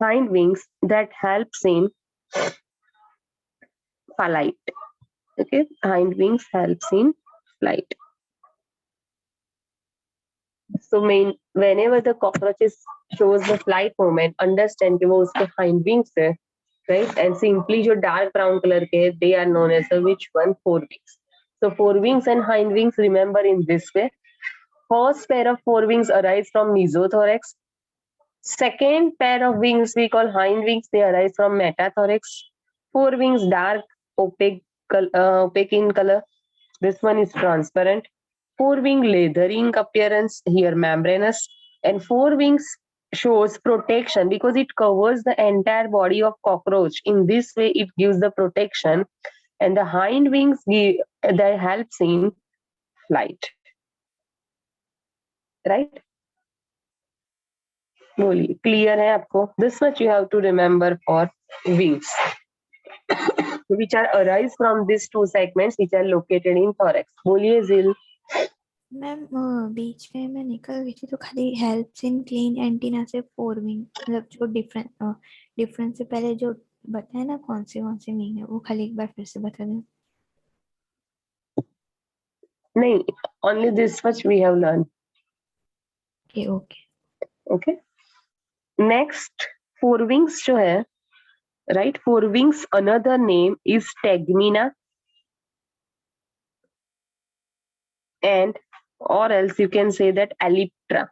hind wings that helps in flight. Okay, hind wings helps in flight. So whenever the cockroaches shows the flight movement, understand कि वो उसके hind wings है, right? And simply जो dark brown color के they are known as the which one? Forewings. So forewings and hind wings remember in this way. First pair of forewings arise from mesothorax. Second pair of wings we call hind wings. They arise from metathorax. Forewings dark opaque in color. This one is transparent. Forewing leathering appearance, here membranous, and forewings shows protection because it covers the entire body of cockroach. In this way, it gives the protection, and the hind wings that helps in flight. Right? बोलिए clear है आपको? This much you have to remember for wings, which are arise from these two segments which are located in thorax. बोलिए जिल. Ma'am बीच में मैं निकल गई थी तो खाली हेल्प्स इन क्लीन एंटीना से फोरविंग मतलब जो डिफरेंस से पहले जो बताया ना कौन सी मीन है वो खाली एक बार फिर से बता दें. नहीं, only this much we have learned. Okay. Next, forewings जो है, right? Forewings another name is tegmina, and or else you can say that elyptra.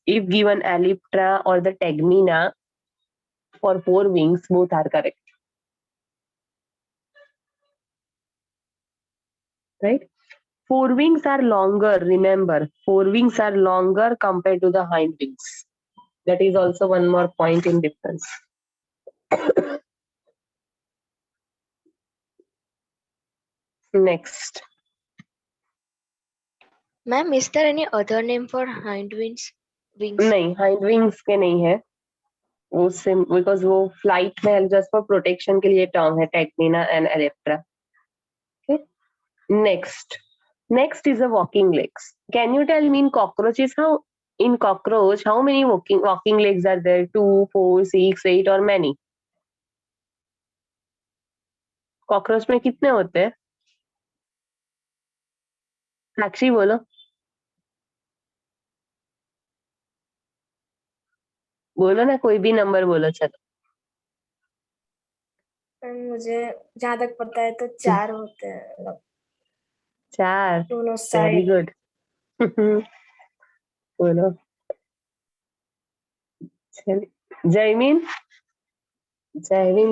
If given elyptra or the tegmina for forewings, both are correct. Right? Forewings are longer, remember, forewings are longer compared to the hind wings. That is also one more point in difference. Next. Ma'am, is there any other name for hind wings? नहीं, hind wings के नहीं है. वो because वो flight में just for protection के लिए term है tegmina and elyptra. Okay. Next is a walking legs. Can you tell me in cockroaches how many walking legs are there? 2, 4, 6, 8 or many? Cockroach में कितने होते हैं? साक्षी बोलो. बोलो ना, कोई भी नंबर बोलो चलो. मुझे जहाँ तक पता है तो 4 होते हैं. 4. दोनों वेरी साइड. गुड. बोलो. जयमीन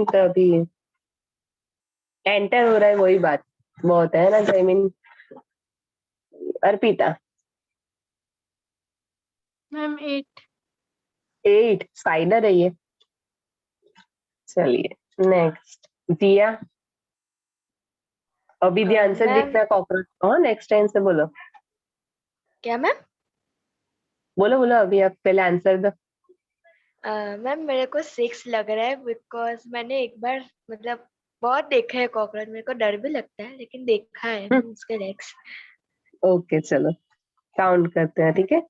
तो अभी एंटर हो रहा है, वही बात बहुत है ना जयमीन. अर्पिता. मैम 8 स्पाइडर है ये. चलिए नेक्स्ट. दिया अभी ध्यान से दिखना कॉकरोच. नेक्स्ट टाइम से बोलो. क्या मैम? बोलो अभी आप पहले आंसर दो. मैम मेरे को 6 लग रहा है बिकॉज मैंने एक बार मतलब बहुत देखा है कॉकरोच. मेरे को डर भी लगता है लेकिन देखा है उसके लेग्स. ओके चलो काउंट करते हैं. ठीक है.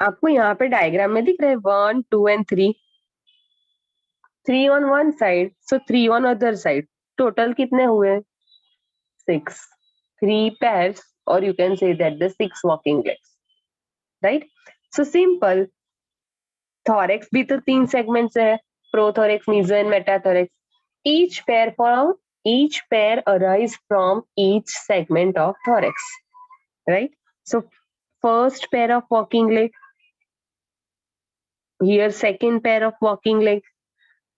आपको यहाँ पे डायग्राम में दिख रहा है 1, 2 and 3. 3 on one side, so 3 on other side. Total कितने हुए? 6. 3 pairs, or you can say that the 6 walking legs. Right? So simple. Thorax भी तो 3 segments है. Prothorax, meso and metathorax. Each pair arise from each segment of thorax. Right? So first pair of walking leg. Here second pair of walking leg.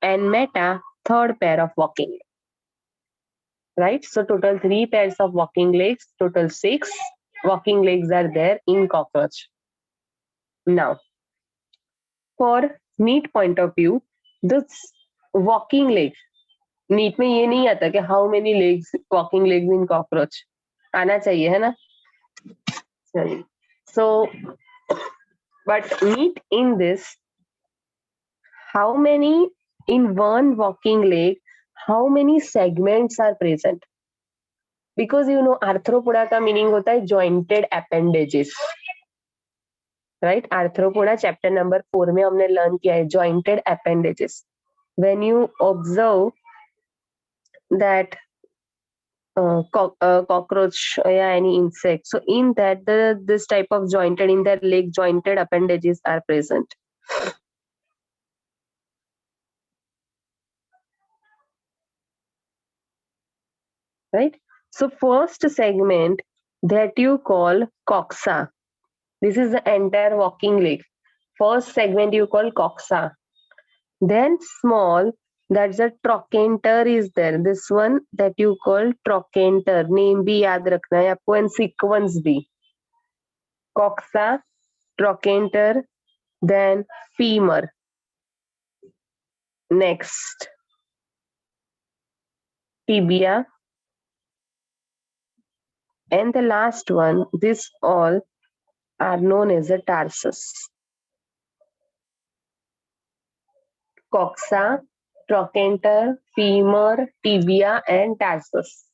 And meta, third pair of walking legs. Right? So total 3 pairs of walking legs, total 6 walking legs are there in cockroach. Now, for neat point of view, this walking legs, neat में ये नहीं आता कि how many legs, walking legs in cockroach. आना चाहिए है ना? चलिए. So, but neat in this, how many in one walking leg, how many segments are present? Because you know arthropoda का meaning होता है jointed appendages. Right. Arthropoda chapter number 4 में हमने लर्न किया है jointed appendages. When you observe that cockroach or any insect, so in that this type of jointed, in their leg jointed appendages are present. Right. So first segment that you call coxa, this is the entire walking leg. First segment you call coxa. Then small, that's a trochanter is there. This one that you call trochanter. Name भी याद रखना है आपको and sequence भी. Coxa, trochanter, then femur. Next, tibia. And the last one, this all are known as a tarsus. Coxa, trochanter, femur, tibia, and tarsus.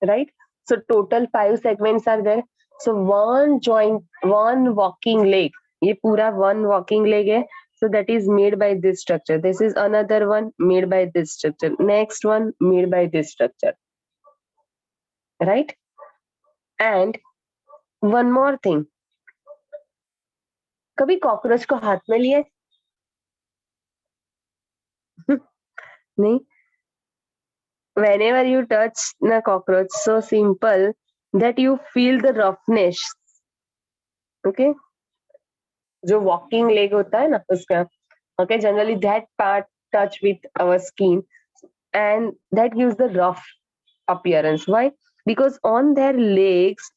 Right? So total 5 segments are there. So one joint, one walking leg. ये पूरा one walking leg है. So that is made by this structure. This is another one made by this structure. Next one made by this structure. Right? And one more thing. कभी cockroach को हाथ में लिया? नहीं. Whenever you touch the cockroach, so simple that you feel the roughness. Okay? जो walking leg होता है ना उसका. Okay, generally that part touch with our skin and that gives the rough appearance. Why? Because on their legs,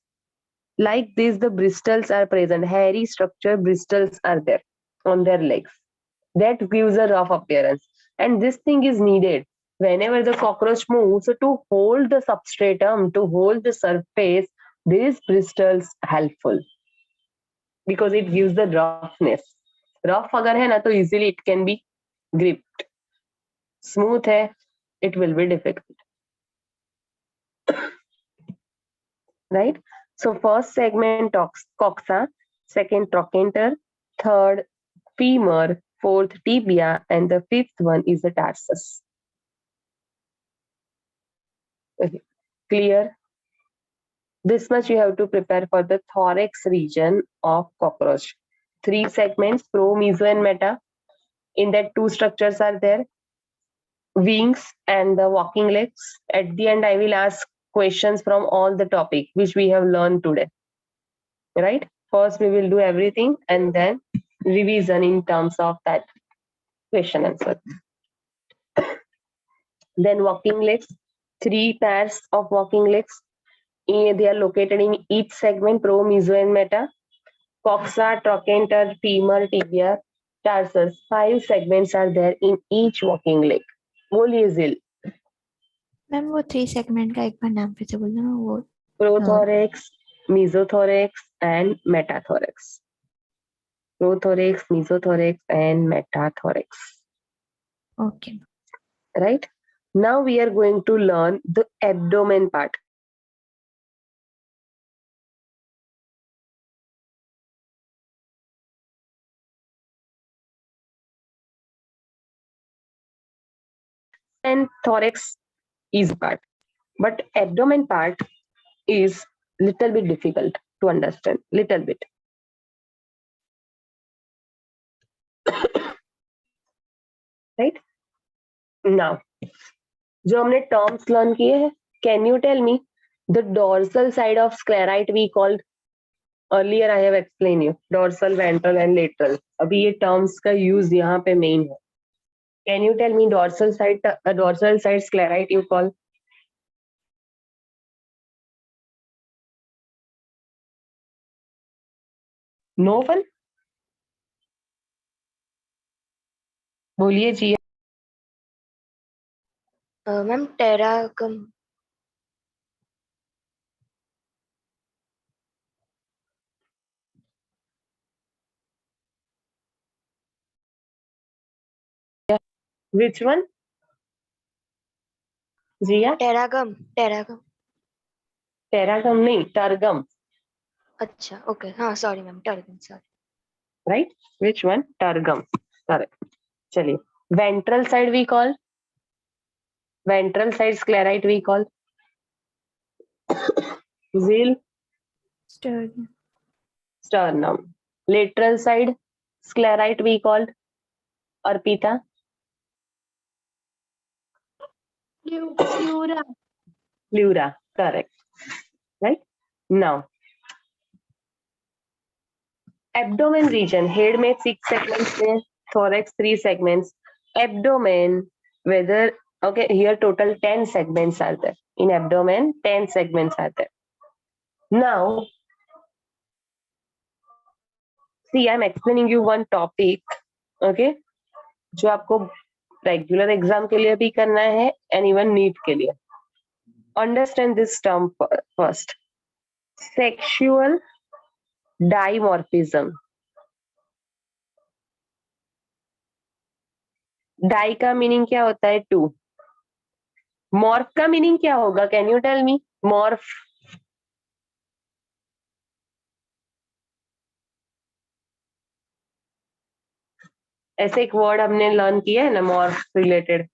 like this, the bristles are present. Hairy structure bristles are there on their legs. That gives a rough appearance. And this thing is needed whenever the cockroach moves. So to hold the substratum, to hold the surface, these bristles helpful because it gives the roughness. Rough अगर है ना तो easily it can be gripped. Smooth है, it will be difficult. Right? So first segment coxa, second trochanter, third femur, fourth tibia, and the fifth one is the tarsus. Okay. Clear? This much you have to prepare for the thorax region of cockroach. 3 segments, pro, meso, and meta. In that 2 structures are there. Wings and the walking legs. At the end, I will ask questions from all the topic which we have learned today. Right? First, we will do everything and then revision in terms of that question answer. Then walking legs. 3 pairs of walking legs. They are located in each segment, pro, meso, and meta. Coxa, trochanter, femur, tibia, tarsus. 5 segments are there in each walking leg. बोलिए जिल. Ma'am वो 3 segment का एक बार नाम फिर से बोलना वो. Prothorax, mesothorax, and metathorax. Prothorax, mesothorax, and metathorax. Okay. Right? Now we are going to learn the abdomen part. And thorax is part, but abdomen part is little bit difficult to understand. Little bit. Right? Now, जो हमने terms learn किए हैं, can you tell me the dorsal side of sclerite we called earlier? I have explained you dorsal, ventral, and lateral. अभी ये terms का use यहाँ पे main है. Can you tell me dorsal side sclerite you call? No one? बोलिए जी. Ma'am टेरागम. Which one? Jia? टेरागम. टेरागम. टेरागम नहीं, tergum, अच्छा okay, हाँ sorry ma'am, tergum, sorry. right? Which one? Targum. Correct. चलिए, ventral side we call, ventral side sclerite we call, zeal, Sternum. sternum. Lateral side sclerite we called Arpita, pleura. pleura. Correct. Right? Now, abdomen region, head में 6 segments में, thorax 3 segments, abdomen, whether, okay, here total 10 segments are there. In abdomen, 10 segments are there. Now, see, I'm explaining you one topic, okay, जो आपको regular exam के लिए भी करना है and even NEET के लिए. Understand this term first. Sexual dimorphism. Di का मीनिंग क्या होता है? टू. मॉर्फ का मीनिंग क्या होगा? Can you tell me? Morph, ऐसे एक वर्ड हमने लर्न किया है ना, मॉर्फ रिलेटेड,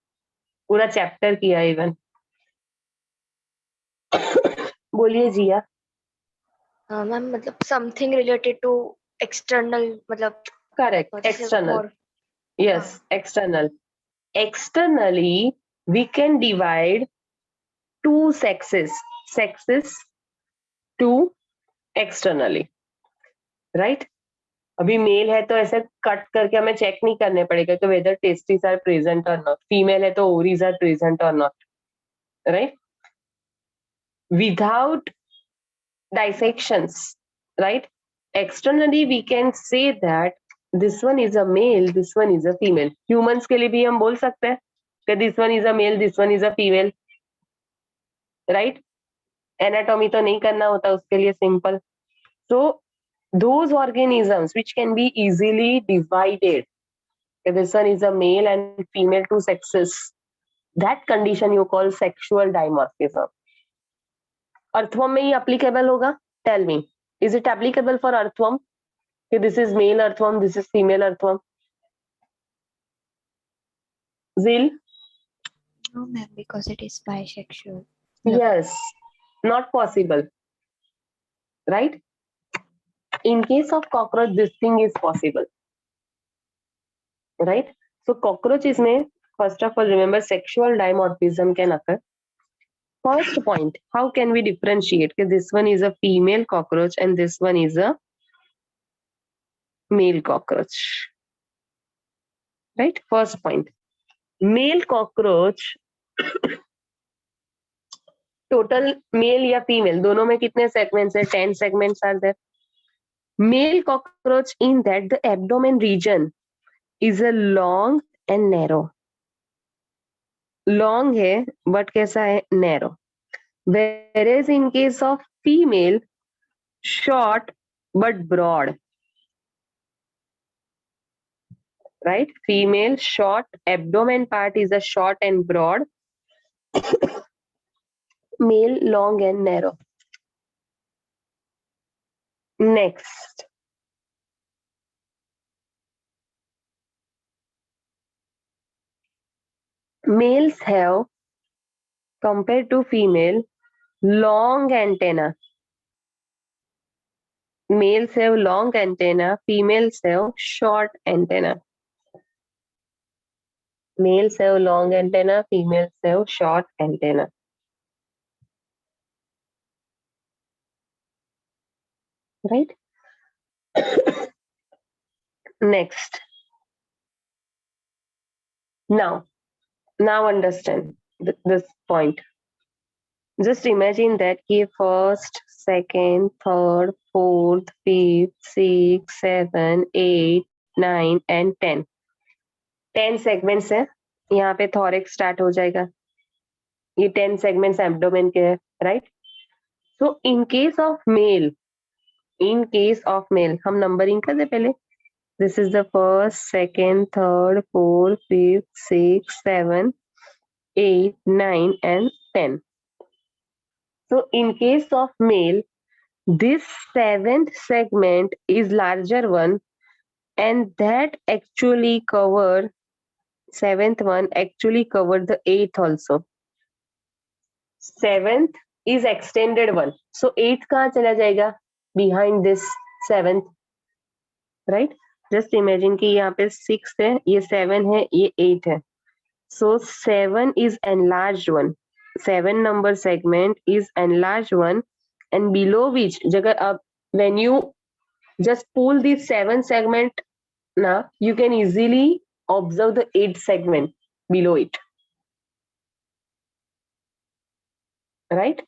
पूरा चैप्टर किया इवन. बोलिए जिया. हाँ मैम, मतलब समथिंग रिलेटेड टू एक्सटर्नल, मतलब करेक्ट, जैसे external. more, Yes, external. Externally, we can divide two sexes. Sexes two externally. Right? अभी मेल है तो ऐसे कट करके हमें चेक नहीं करने पड़ेगा कि वेदर टेस्टिस आर प्रेजेंट और नॉट. फीमेल है तो ओवरीज आर प्रेजेंट और not. Right? Without dissections, right? Externally, we can say that this one is a male, this one is a female. Humans के लिए भी हम बोल सकते हैं कि this one is a male, this one is a female. Right? Anatomy तो नहीं करना होता उसके लिए, simple. So those organisms which can be easily divided, this one is a male and female, two sexes, that condition you call sexual dimorphism. Earthworm में ही applicable होगा? Tell me, is it applicable for earthworm? This is male earthworm, this is female earthworm. Zil? No, ma'am, because it is bisexual. Yes, not possible. Right? In case of cockroach, this thing is possible. Right? So cockroaches may, first of all, remember sexual dimorphism can occur. First point, how can we differentiate? Because this one is a female cockroach and this one is a male cockroach. Right? First point. Male cockroach, total male या female, दोनों में कितने segments है? 10 segments are there. Male cockroach, in that the abdomen region is a long and narrow. Long है but कैसा है? Narrow. Whereas in case of female, short but broad. Right? Female, short, abdomen part is a short and broad. Male, long and narrow. Next. Males have, compared to female, long antenna. Males have long antenna, females have short antenna. Males have long antenna, females have short antenna. Right? Next. Now understand this point. Just imagine that कि first, second, third, fourth, fifth, sixth, 7, 8, 9 and 10. 10 segments है. यहाँ पे thorax start हो जाएगा. ये 10 segments abdomen के है, right? So in case of male, हम numbering कर दे पहले. This is the first, second, third, fourth, fifth, sixth, 7, 8, 9 and 10. So in case of male, this seventh segment is larger one, and that actually covered seventh one actually covered the eighth also. Seventh is extended one. So eighth कहाँ चला जाएगा? Behind this seventh, right? Just imagine कि यहाँ पे 6 है, ये 7 है, ये 8 है. So 7 is enlarged one. 7 number segment is enlarged one, and below which जगह अब when you just pull this 7 segment now, you can easily observe the 8 segment below it, right?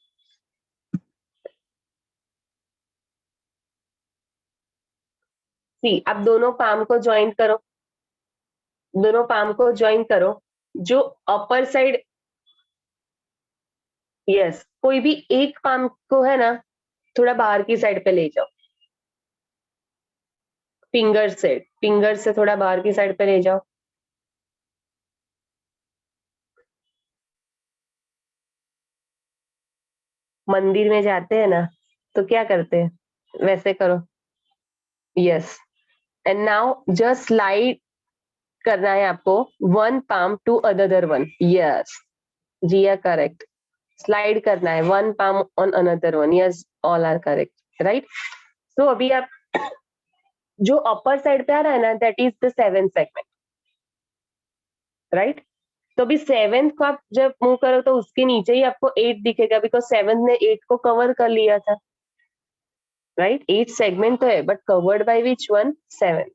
See, अब दोनों पाम को ज्वाइन करो, दोनों palm को join करो. जो अपर साइड, यस, कोई भी एक पाम को है ना थोड़ा बाहर की साइड पे ले जाओ. फिंगर से थोड़ा बाहर की साइड पे ले जाओ. मंदिर में जाते हैं ना तो क्या करते हैं, वैसे करो. Yes, and now just slide करना है आपको one palm to other one. Yes, Jiya correct. Slide करना है one palm on another one. Yes, all are correct, right. So अभी आप जो अपर साइड पे आ रहा है ना, that is the seventh segment, right. तो अभी सेवेंथ को आप जब मूव करो तो उसके नीचे ही आपको 8 दिखेगा, बिकॉज सेवेंथ ने 8 को कवर कर लिया था, राइट. 8 सेगमेंट तो है, but covered by which one? 7.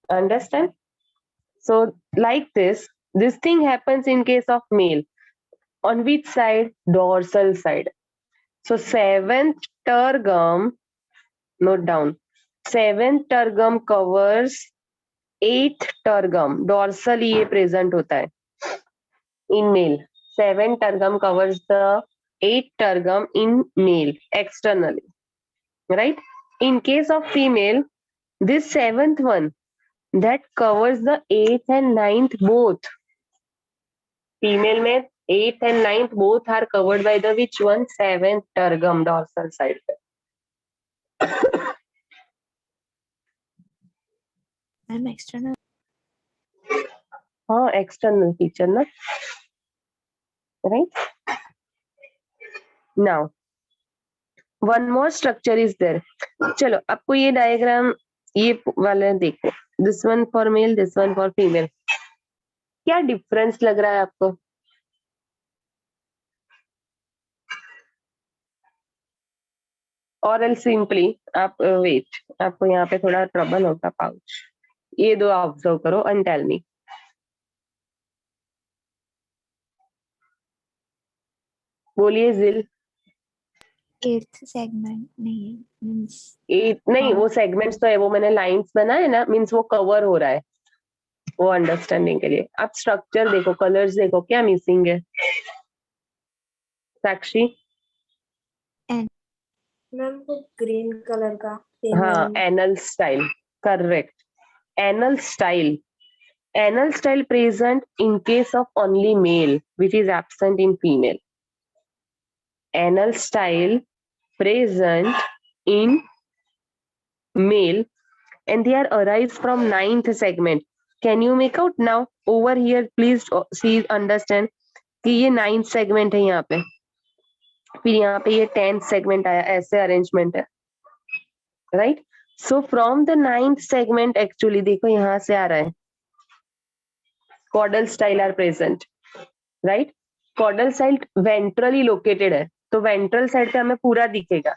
Understand? So like this thing happens in case of male. On which side? Dorsal side. So 7th tergum, note down, 7th tergum covers 8th tergum. Dorsal ये present होता है in male. 7th tergum covers the 8th tergum in male externally, right. In case of female, this 7th one that covers the 8th and 9th both. Female में 8th and 9th both are covered by the which one? 7th tergum, dorsal side. Ma'am external हाँ, external feature ना, right. Now one more structure is there. चलो आपको ये diagram ये वाले देखो. This one for male, this one for female. क्या difference लग रहा है आपको? और एल सिंपली आप वेट, आपको यहाँ पे थोड़ा ट्रबल होगा. पाउच, ये दो ऑब्जर्व करो एंड टेल मी. बोलिए जिल. एट्थ सेगमेंट नहीं है मींस नहीं, वो सेगमेंट्स तो है, वो मैंने लाइंस बनाए ना, मींस वो कवर हो रहा है. वो अंडरस्टैंडिंग के लिए आप स्ट्रक्चर देखो, कलर्स देखो, क्या मिसिंग है साक्षी? मैम वो ग्रीन कलर का हाँ, female। Anal style, correct. Anal style, anal style present in case of only male, which is absent in female. Anal style present in male, and they are arise from 9th segment. Can you make out now? Over here, please see, understand कि ये 9th segment है यहाँ पे, फिर यहाँ पे ये 10th segment आया, ऐसे अरेंजमेंट है, right. So from the 9th segment actually देखो यहाँ से आ रहा है, caudal style are present, right. caudal side ventrally located है, तो वेंट्रल साइड पे हमें पूरा दिखेगा.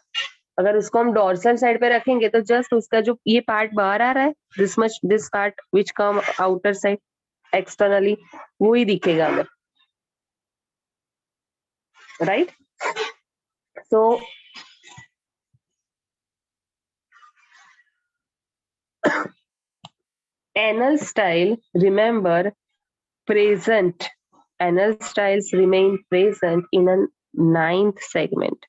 अगर उसको हम डॉर्सल साइड पे रखेंगे तो जस्ट उसका जो ये पार्ट बाहर आ रहा है, this much, this part which come outer side externally, वो ही दिखेगा हमें, right. So anal style, remember, present, anal styles remain present in a 9th segment.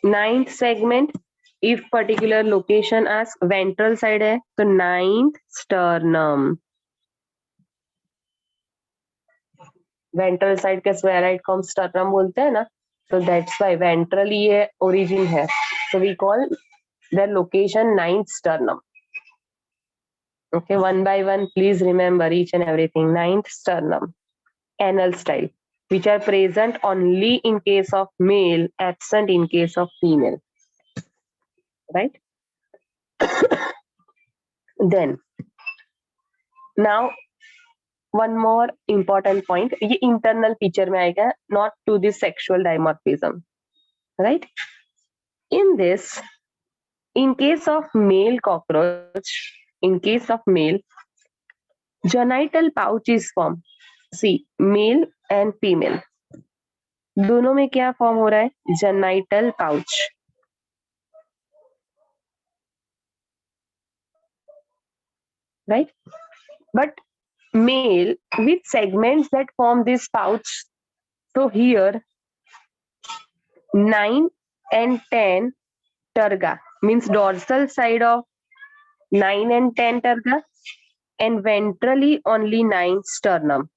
9th segment, if particular location as ventral side है तो 9th sternum. Ventral side के स्फेराइड को हम sternum बोलते हैं ना, so that's why ventrally ये origin है, so we call their location ninth sternum. Okay, one by one, please remember each and everything. Ninth sternum, anal style, which are present only in case of male, absent in case of female. Right? Then, now one more important point. ये internal feature में आएगा, not to the sexual dimorphism. Right? In this, in case of male cockroach, in case of male, genital pouch is formed. See, male and female. दोनों में क्या form हो रहा है? Genital pouch. Right? But male with segments that form this pouch. So here 9 and 10 terga means dorsal side of 9 and 10 terga and ventrally only 9 sternum.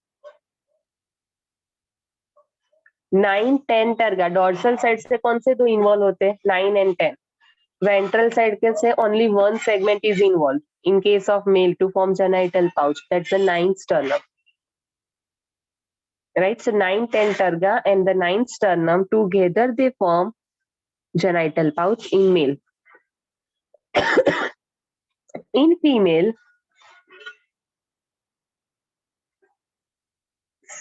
9, 10 terga dorsal side से कौन से दो इन्वॉल्व होते हैं? 9 and 10. Ventral side के से only one segment is involved in case of male to form genital pouch. That's the 9th sternum. Right? So 9, 10 terga and the 9th sternum together they form genital pouch in male. In female,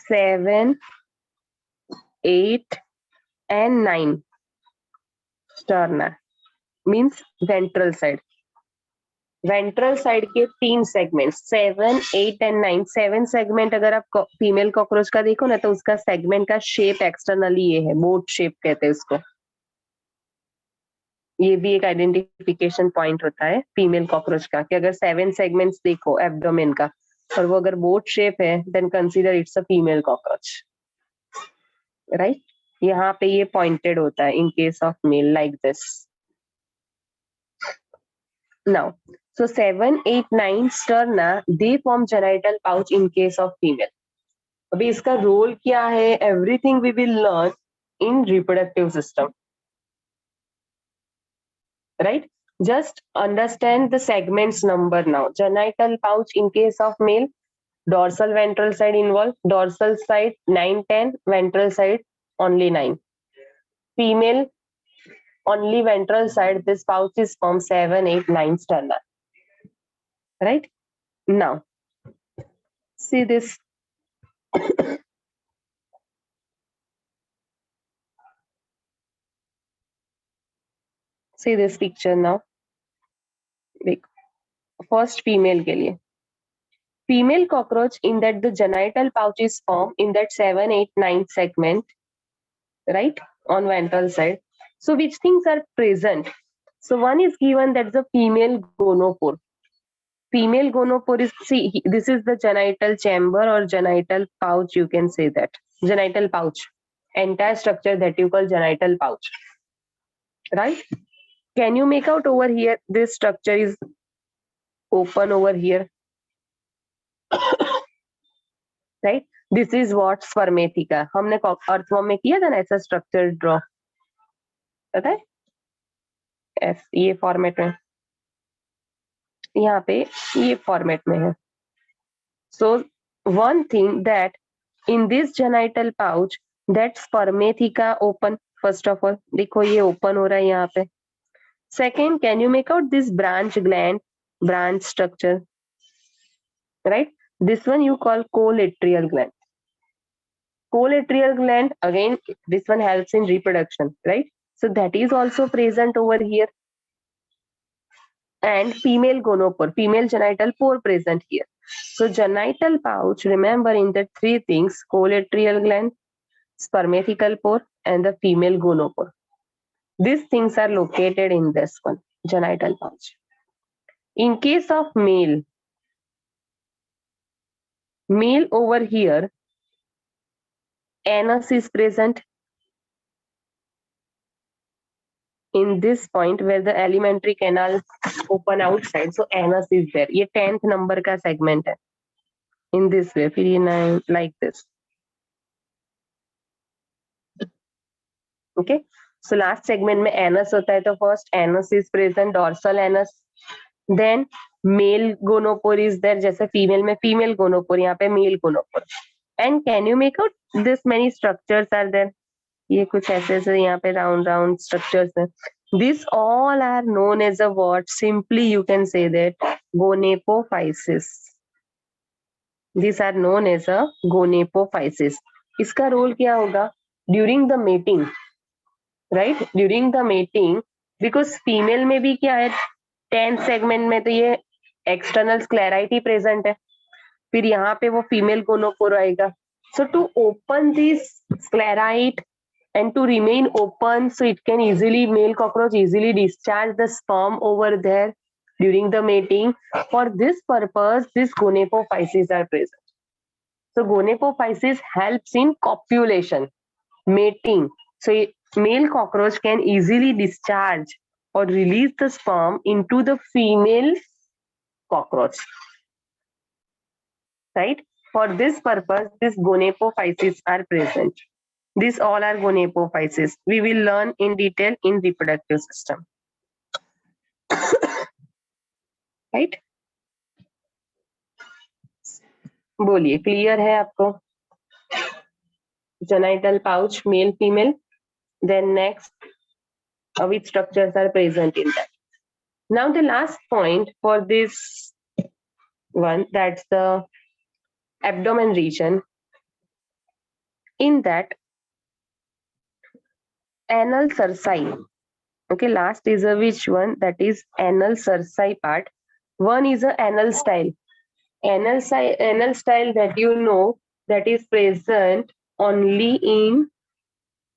7, 8 and 9 sterna means ventral side. Ventral side के 3 segment 7, 8 and 9. 7 segment अगर आप female cockroach का देखो ना तो उसका segment का shape externally ये है, बोट शेप कहते हैं उसको. ये भी एक आइडेंटिफिकेशन पॉइंट होता है फीमेल कॉकरोच का कि अगर 7 सेगमेंट्स देखो एब्डोमेन का और वो अगर बोट शेप है then consider it's a female cockroach. Right? यहाँ पे ये पॉइंटेड होता है in case of male like this. Now, so 7, 8, 9 sterna, they form genital pouch in case of female. अभी इसका रोल क्या है? Everything we will learn in reproductive system. Right? Just understand the segments number now. Genital pouch in case of male, dorsal ventral side involved, dorsal side 9, 10, ventral side only 9. Female, only ventral side, this pouch is formed 7, 8, 9 sterna. Right? Now, see this. See this picture now. First female के लिए. Female cockroach in that the genital pouch is formed in that 7, 8, 9 segment, right, on ventral side. So which things are present? So one is given that's the female gonopore. Female gonopore is, see, this is the genital chamber or genital pouch, you can say that. Genital pouch. Entire structure that you call genital pouch. Right? Can you make out over here? This structure is open over here. Right? This is what spermatheca. हमने earthworm में किया था ना ऐसा structure draw, पता है? Yes, ये format में, यहाँ पे ये फॉर्मेट में है. So one thing that in this genital pouch that spermatheca open. First of all, देखो ये open हो रहा है यहाँ पे. Second, can you make out this branch gland, branch structure? Right? This one you call collateral gland. Collateral gland, again, this one helps in reproduction, right? So that is also present over here. And female gonopore, female genital pore present here. So genital pouch, remember in the 3 things, collateral gland, spermatical pore, and the female gonopore. These things are located in this one, genital pouch. In case of male over here, anus is present in this point where the alimentary canal open outside. So anus is there. ये 10th number का segment है. In this way, फिर ये 9 like this. Okay, so last segment में anus होता है, तो first anus is present, dorsal anus, then male gonopore is there, जैसे female में female gonopore, यहाँ पे male gonopore. And can you make out this many structures are there? ये कुछ ऐसे ऐसे यहाँ पे round round structures हैं. These all are known as a what? Simply you can say that gonapophysis. These are known as a gonapophysis. इसका role क्या होगा? During the mating, right? During the mating, because female में भी क्या है, 10th segment में तो ये external sclerite ही present है, फिर यहाँ पे वो female gonopore आएगा. So to open this sclerite and to remain open, so it can easily, male cockroach easily discharge the sperm over there during the mating. For this purpose, these gonapophyses are present. So gonapophysis helps in copulation, mating. So male cockroach can easily discharge or release the sperm into the female cockroach. Right? For this purpose, these gonapophyses are present. These all are gonapophyses. We will learn in detail in reproductive system. Right? बोलिए, clear है आपको? Genital pouch, male, female. Then next, which structures are present in that? Now the last point for this one, that's the abdomen region. In that, anal cerci. Okay, last is a which one? That is anal cerci part. One is a anal style. Anal style that you know, that is present only in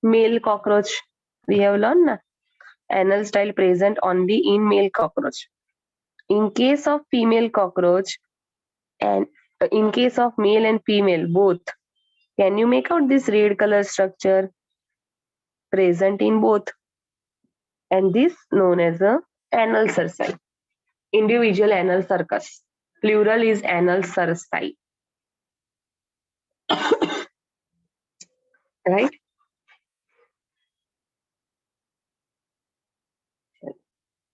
male cockroach. We have learned na? Anal style present only in male cockroach. In case of female cockroach, and in case of male and female both, can you make out this red color structure? Present in both, and this known as a anal cerci. Individual anal cercus. Plural is anal cerci. Right?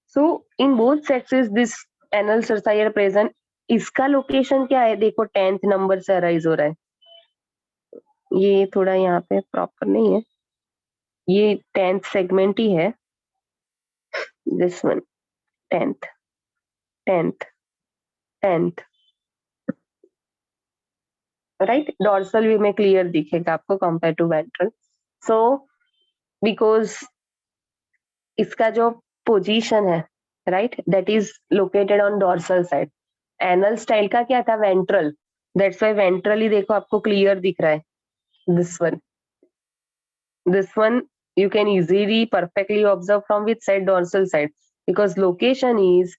So in both sexes this anal cerci are present. इसका location क्या है? देखो 10th number से arise हो रहा है. ये थोड़ा यहाँ पे प्रॉपर नहीं है, ये 10th सेगमेंट ही है. This one 10th right. Dorsal view में क्लियर दिखेगा आपको compare to ventral. So because इसका जो पोजीशन है, right, that is located on dorsal side. Anal style का क्या था? वेंट्रल. दैट्स व्हाई वेंट्रली देखो आपको क्लियर दिख रहा है. this one you can easily perfectly observe from which side? Dorsal side, because location is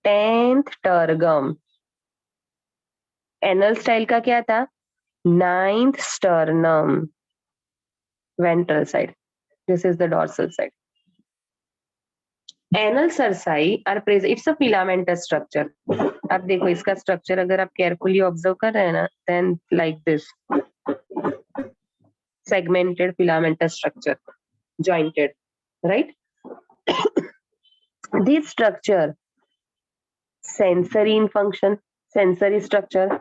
10th tergum. Anal style का क्या था? 9th sternum. Ventral side. This is the dorsal side. Anal cerci are present. It's a filamentous structure. अब देखो इसका structure अगर आप carefully observe कर रहे हैं ना, then like this segmented filamentous structure, jointed, right? This structure sensory in function, sensory structure.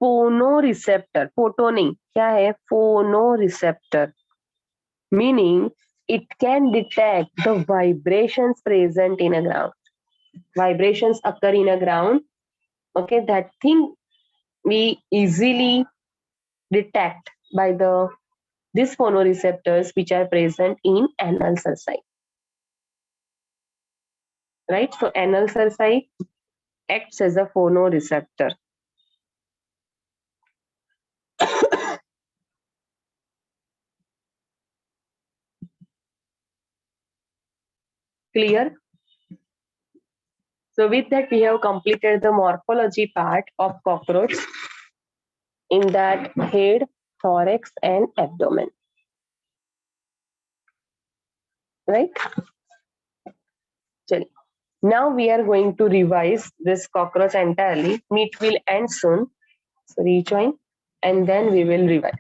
Phonoreceptor, photo नहीं, क्या है? Phonoreceptor, meaning it can detect the vibrations present in a ground. Vibrations occur in a ground. Okay, that thing we easily detect by these phonoreceptors which are present in anal cerci. Right? So anal cerci acts as a phonoreceptor. Clear? So with that we have completed the morphology part of cockroach, in that head, thorax and abdomen. Right? Now we are going to revise this cockroach entirely. Meet will end soon. So rejoin and then we will revise.